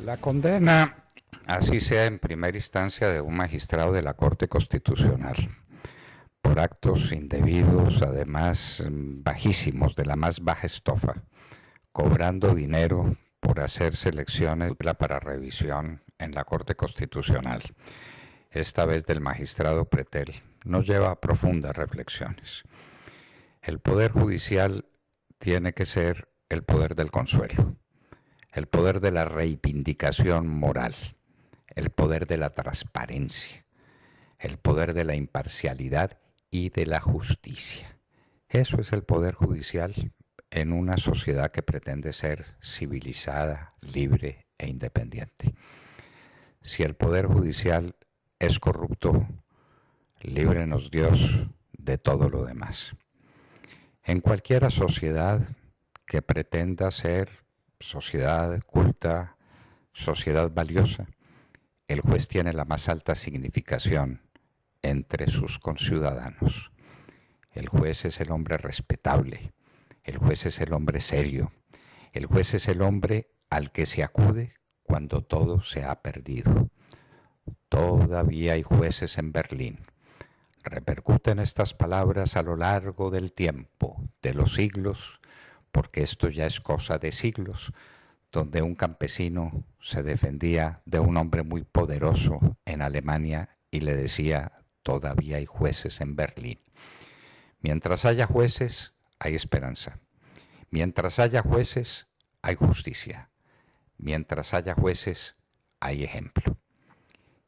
La condena, así sea en primera instancia, de un magistrado de la Corte Constitucional por actos indebidos, además bajísimos, de la más baja estofa, cobrando dinero por hacer selecciones para revisión en la Corte Constitucional, esta vez del magistrado Pretel, nos lleva a profundas reflexiones. El Poder Judicial tiene que ser el poder del consuelo, el poder de la reivindicación moral, el poder de la transparencia, el poder de la imparcialidad y de la justicia. Eso es el Poder Judicial en una sociedad que pretende ser civilizada, libre e independiente. Si el Poder Judicial es corrupto, líbrenos Dios de todo lo demás. En cualquier sociedad que pretenda ser sociedad culta, sociedad valiosa, el juez tiene la más alta significación entre sus conciudadanos. El juez es el hombre respetable, el juez es el hombre serio, el juez es el hombre al que se acude cuando todo se ha perdido. Todavía hay jueces en Berlín. Repercuten estas palabras a lo largo del tiempo, de los siglos, porque esto ya es cosa de siglos, donde un campesino se defendía de un hombre muy poderoso en Alemania y le decía: todavía hay jueces en Berlín. Mientras haya jueces, hay esperanza. Mientras haya jueces, hay justicia. Mientras haya jueces, hay ejemplo.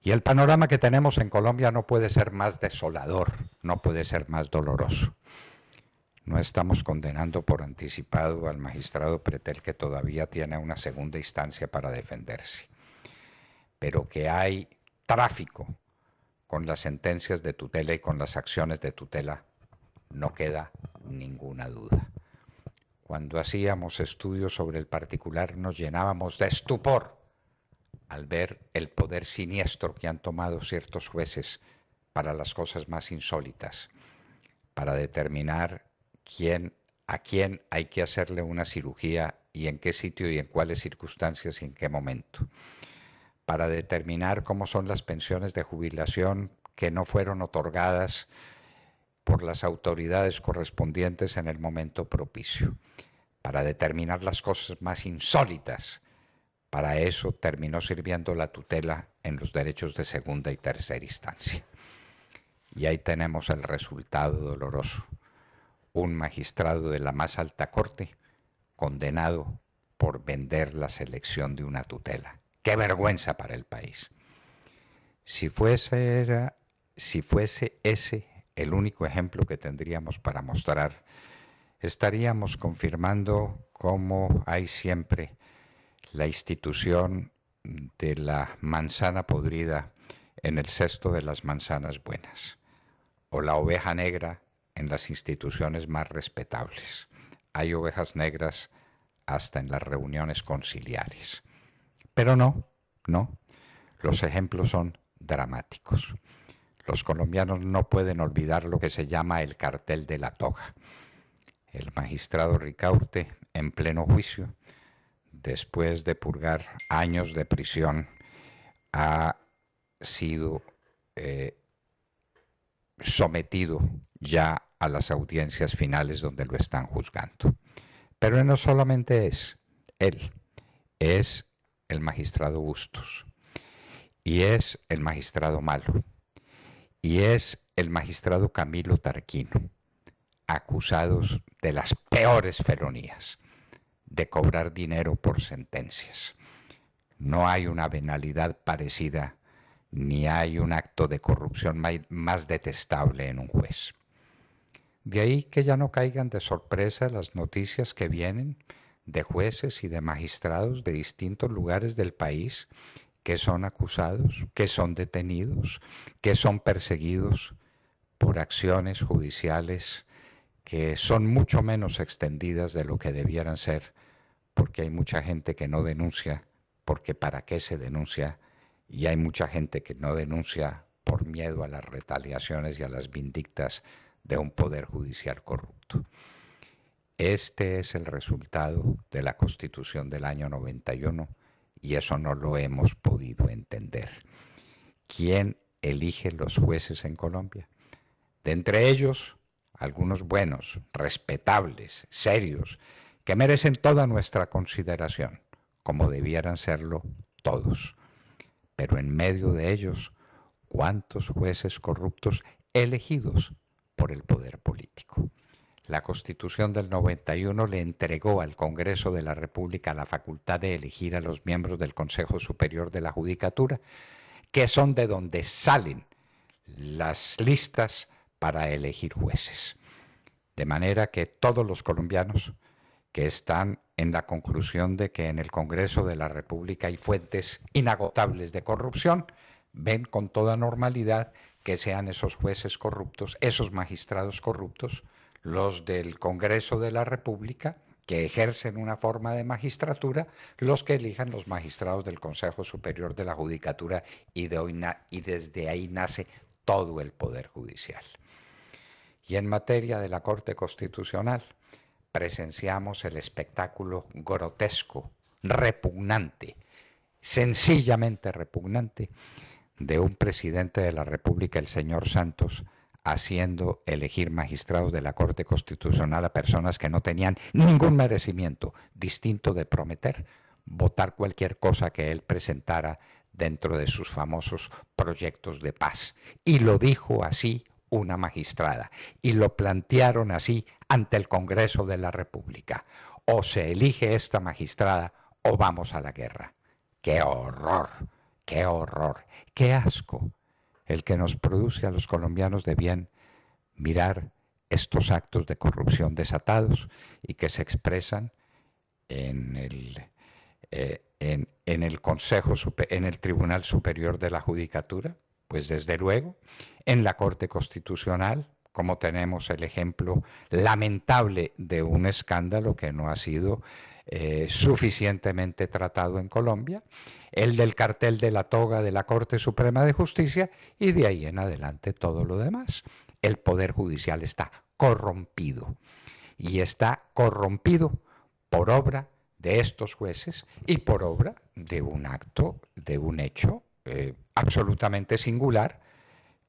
Y el panorama que tenemos en Colombia no puede ser más desolador, no puede ser más doloroso. No estamos condenando por anticipado al magistrado Pretel, que todavía tiene una segunda instancia para defenderse, pero que hay tráfico con las sentencias de tutela y con las acciones de tutela, no queda ninguna duda. Cuando hacíamos estudios sobre el particular nos llenábamos de estupor al ver el poder siniestro que han tomado ciertos jueces para las cosas más insólitas, para determinar a quién hay que hacerle una cirugía y en qué sitio y en cuáles circunstancias y en qué momento, para determinar cómo son las pensiones de jubilación que no fueron otorgadas por las autoridades correspondientes en el momento propicio, para determinar las cosas más insólitas. Para eso terminó sirviendo la tutela en los derechos de segunda y tercera instancia. Y ahí tenemos el resultado doloroso. Un magistrado de la más alta corte condenado por vender la selección de una tutela. ¡Qué vergüenza para el país! Si fuese ese el único ejemplo que tendríamos para mostrar, estaríamos confirmando cómo hay siempre la institución de la manzana podrida en el cesto de las manzanas buenas, o la oveja negra en las instituciones más respetables. Hay ovejas negras hasta en las reuniones conciliares. Pero no, los ejemplos son dramáticos. Los colombianos no pueden olvidar lo que se llama el cartel de la toga. El magistrado Ricaurte, en pleno juicio, después de purgar años de prisión, ha sido sometido ya a las audiencias finales donde lo están juzgando. Pero no solamente es él, es el magistrado Bustos, y es el magistrado Malo, y es el magistrado Camilo Tarquino, acusados de las peores felonías, de cobrar dinero por sentencias. No hay una venalidad parecida, ni hay un acto de corrupción más detestable en un juez. De ahí que ya no caigan de sorpresa las noticias que vienen de jueces y de magistrados de distintos lugares del país que son acusados, que son detenidos, que son perseguidos por acciones judiciales que son mucho menos extendidas de lo que debieran ser, porque hay mucha gente que no denuncia, porque ¿para qué se denuncia? Y hay mucha gente que no denuncia por miedo a las retaliaciones y a las vindictas de un poder judicial corrupto. Este es el resultado de la Constitución del año 91 y eso no lo hemos podido entender. ¿Quién elige los jueces en Colombia? De entre ellos, algunos buenos, respetables, serios, que merecen toda nuestra consideración, como debieran serlo todos. Pero en medio de ellos, ¿cuántos jueces corruptos elegidos por el poder político? La Constitución del 91 le entregó al Congreso de la República la facultad de elegir a los miembros del Consejo Superior de la Judicatura, que son de donde salen las listas para elegir jueces. De manera que todos los colombianos que están en la conclusión de que en el Congreso de la República hay fuentes inagotables de corrupción, ven con toda normalidad que sean esos jueces corruptos, esos magistrados corruptos, los del Congreso de la República, que ejercen una forma de magistratura, los que elijan los magistrados del Consejo Superior de la Judicatura, y desde ahí nace todo el Poder Judicial. Y en materia de la Corte Constitucional, presenciamos el espectáculo grotesco, repugnante, sencillamente repugnante, de un presidente de la República, el señor Santos, haciendo elegir magistrados de la Corte Constitucional a personas que no tenían ningún merecimiento, distinto de prometer votar cualquier cosa que él presentara dentro de sus famosos proyectos de paz. Y lo dijo así una magistrada, y lo plantearon así ante el Congreso de la República: o se elige esta magistrada o vamos a la guerra. ¡Qué horror! ¡Qué horror! ¡Qué asco! El que nos produce a los colombianos de bien mirar estos actos de corrupción desatados y que se expresan en el Tribunal Superior de la Judicatura, pues desde luego en la Corte Constitucional, como tenemos el ejemplo lamentable de un escándalo que no ha sido suficientemente tratado en Colombia, el del cartel de la toga de la Corte Suprema de Justicia, y de ahí en adelante todo lo demás. El Poder Judicial está corrompido, y está corrompido por obra de estos jueces y por obra de un acto, de un hecho absolutamente singular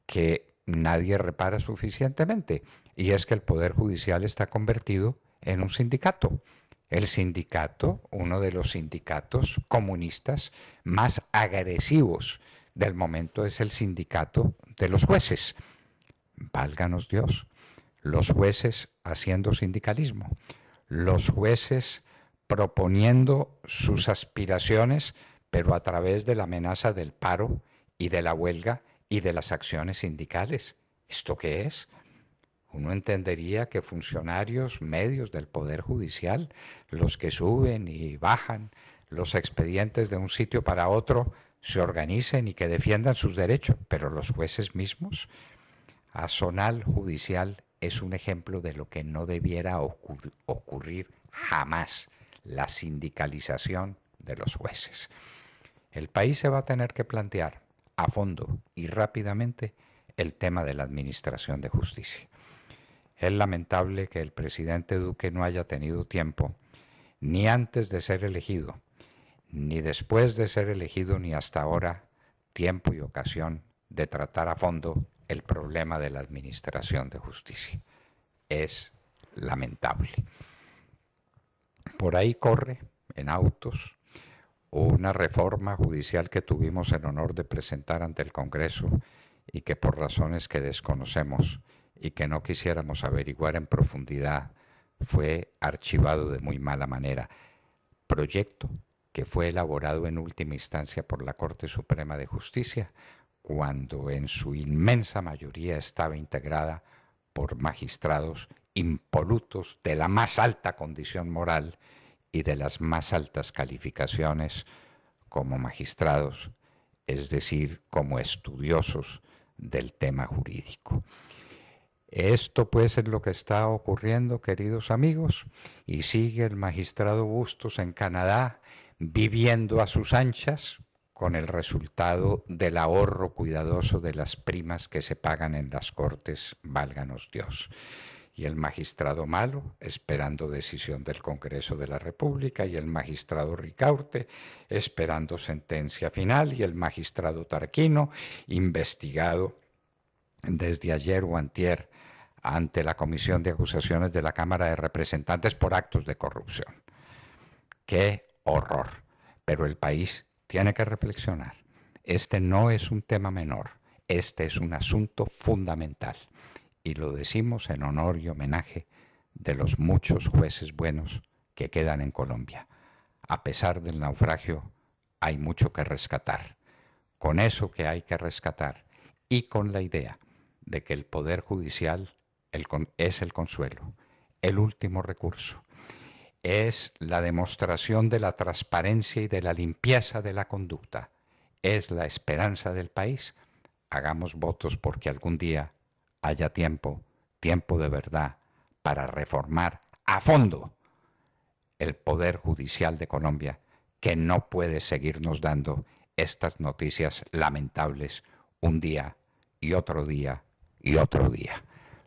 que nadie repara suficientemente, y es que el Poder Judicial está convertido en un sindicato. El sindicato, uno de los sindicatos comunistas más agresivos del momento, es el sindicato de los jueces. Válganos Dios, los jueces haciendo sindicalismo, los jueces proponiendo sus aspiraciones, pero a través de la amenaza del paro y de la huelga y de las acciones sindicales. ¿Esto qué es? Uno entendería que funcionarios medios del Poder Judicial, los que suben y bajan los expedientes de un sitio para otro, se organicen y que defiendan sus derechos, pero los jueces mismos. Azonal judicial es un ejemplo de lo que no debiera ocurrir jamás: la sindicalización de los jueces. El país se va a tener que plantear a fondo y rápidamente el tema de la administración de justicia. Es lamentable que el presidente Duque no haya tenido tiempo, ni antes de ser elegido, ni después de ser elegido, ni hasta ahora, tiempo y ocasión de tratar a fondo el problema de la administración de justicia. Es lamentable. Por ahí corre, en autos, una reforma judicial que tuvimos el honor de presentar ante el Congreso y que, por razones que desconocemos y que no quisiéramos averiguar en profundidad, fue archivado de muy mala manera. Proyecto que fue elaborado en última instancia por la Corte Suprema de Justicia, cuando en su inmensa mayoría estaba integrada por magistrados impolutos de la más alta condición moral y de las más altas calificaciones como magistrados, es decir, como estudiosos del tema jurídico. Esto pues es lo que está ocurriendo, queridos amigos, y sigue el magistrado Bustos en Canadá viviendo a sus anchas, con el resultado del ahorro cuidadoso de las primas que se pagan en las cortes, válganos Dios. y el magistrado Malo esperando decisión del Congreso de la República, y el magistrado Ricaurte esperando sentencia final, y el magistrado Tarquino investigado desde ayer o antier ante la Comisión de Acusaciones de la Cámara de Representantes por actos de corrupción. ¡Qué horror! Pero el país tiene que reflexionar. Este no es un tema menor, este es un asunto fundamental. Y lo decimos en honor y homenaje de los muchos jueces buenos que quedan en Colombia. A pesar del naufragio, hay mucho que rescatar. Con eso que hay que rescatar y con la idea de que el Poder Judicial es el consuelo, el último recurso, es la demostración de la transparencia y de la limpieza de la conducta, es la esperanza del país. Hagamos votos porque algún día haya tiempo de verdad, para reformar a fondo el Poder Judicial de Colombia, que no puede seguirnos dando estas noticias lamentables un día y otro día y otro día.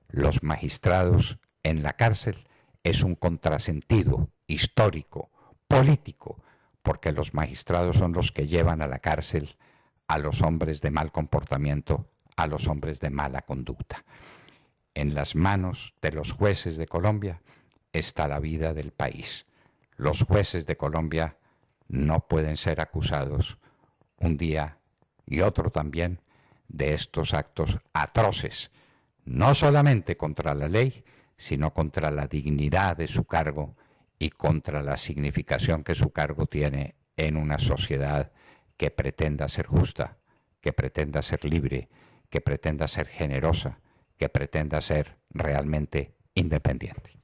Los magistrados en la cárcel es un contrasentido histórico, político, porque los magistrados son los que llevan a la cárcel a los hombres de mal comportamiento, a los hombres de mala conducta. En las manos de los jueces de Colombia está la vida del país. Los jueces de Colombia no pueden ser acusados un día y otro también de estos actos atroces, no solamente contra la ley, sino contra la dignidad de su cargo y contra la significación que su cargo tiene en una sociedad que pretenda ser justa, que pretenda ser libre, que pretenda ser generosa, que pretenda ser realmente independiente.